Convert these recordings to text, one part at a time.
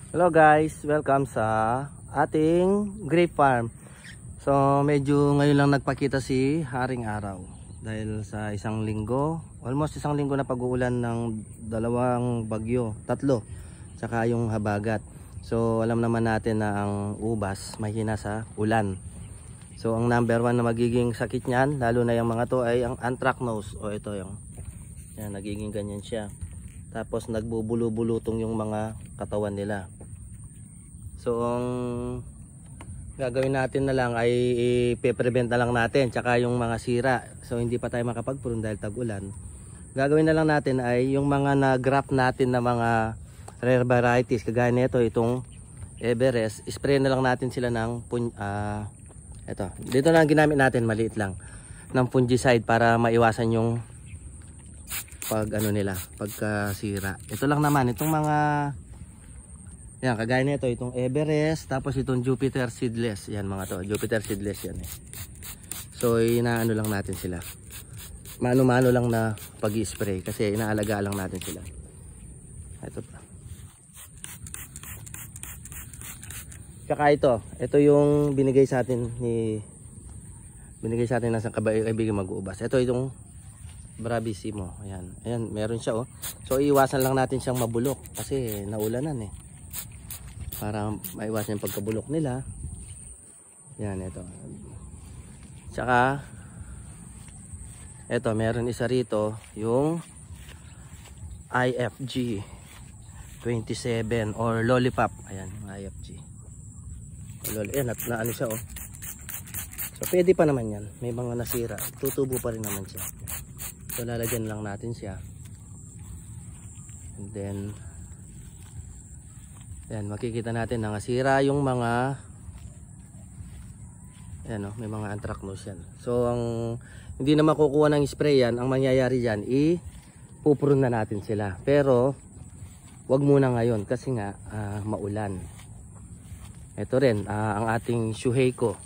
Hello guys, welcome sa ating grape farm. So medyo ngayon lang nagpakita si Haring Araw dahil sa almost isang linggo na pag-uulan ng dalawang bagyo, tatlo, saka yung habagat. So alam naman natin na ang ubas mahina sa ulan. So ang number 1 na magiging sakit niyan, lalo na yung mga to, ay ang anthracnose. O ito yung yan, nagiging ganyan siya. Tapos nagbubulo-bulutong yung mga katawan nila. So ang gagawin natin na lang ay i-prevent na lang natin, tsaka yung mga sira. So hindi pa tayo makapag-prune dahil tag-ulan. Gagawin na lang natin ay yung mga na-graft natin na mga rare varieties, kagaya nito, itong Everest, spray na lang natin sila ng dito na ang ginamit natin, maliit lang, ng fungicide para maiwasan yung pagkasira. Ito lang naman, itong mga yan, kagaya nito, itong Everest, tapos itong Jupiter Seedless. Yan mga to, Jupiter Seedless yan eh. So inaano lang natin sila, mano-mano lang na pag-i-spray kasi inaalaga lang natin sila. Ito pa. Tsaka ito yung binigay sa atin ng isang kaibigan mag-uubas. Ito itong Bravissimo. Ayan, ayan, meron siya oh. So iiwasan lang natin siyang mabulok kasi naulanan eh. Para maiwasan yung pagkabulok nila. Yan, ito. Tsaka ito, meron isa rito, yung IFG 27 or Lollipop. Ayan, yung IFG. Ayan, na ano siya oh. So pwede pa naman yan. May mga nasira. Tutubo pa rin naman siya. So lalagyan lang natin siya. And then yan, makikita natin na nasira yung mga yan oh, may mga anthracnose yan. So ang hindi na makukuha ng spray yan, ang mangyayari diyan ipuprune na natin sila. Pero wag muna ngayon kasi nga maulan. Ito rin ang ating Shueiko.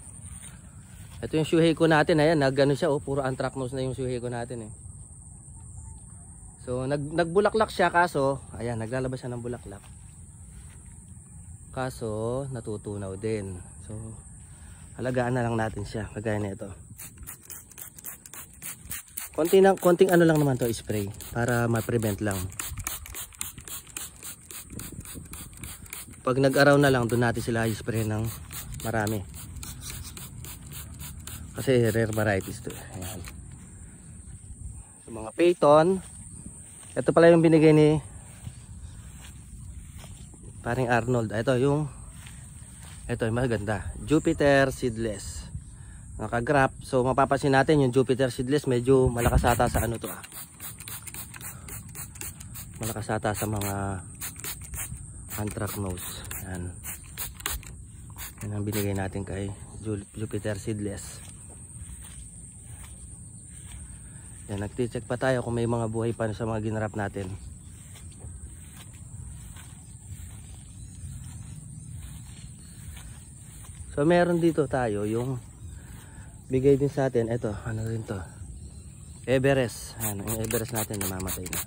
Ito yung Shueiko natin, ayan, nagano siya oh, puro anthracnose na yung Shueiko natin eh. So nagbulaklak siya, kaso ayan, naglalabas siya ng bulaklak. Kaso natutunaw din. So halagaan na lang natin siya, kagaya nito. Konting ano lang naman to, spray para ma-prevent lang. Pag nag-araw na lang, doon natin sila i-spray ng marami. Kasi rare varieties to. Ayan. So mga Peyton, ito pala yung binigay ni paring Arnold. Ito yung maganda, Jupiter Seedless, naka-graft. So mapapansin natin yung Jupiter Seedless medyo malakas ata sa ano to malakas ata sa mga anthracnose. Yan ang binigay natin kay Jupiter Seedless. Yan, nagti-check pa tayo kung may mga buhay pa sa mga ginrap natin. So meron dito tayo yung bigay din sa atin, ito, ano rin to, Everest. Yan, yung Everest natin namamatay na.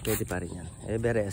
Pwede pa rin yan, Everest.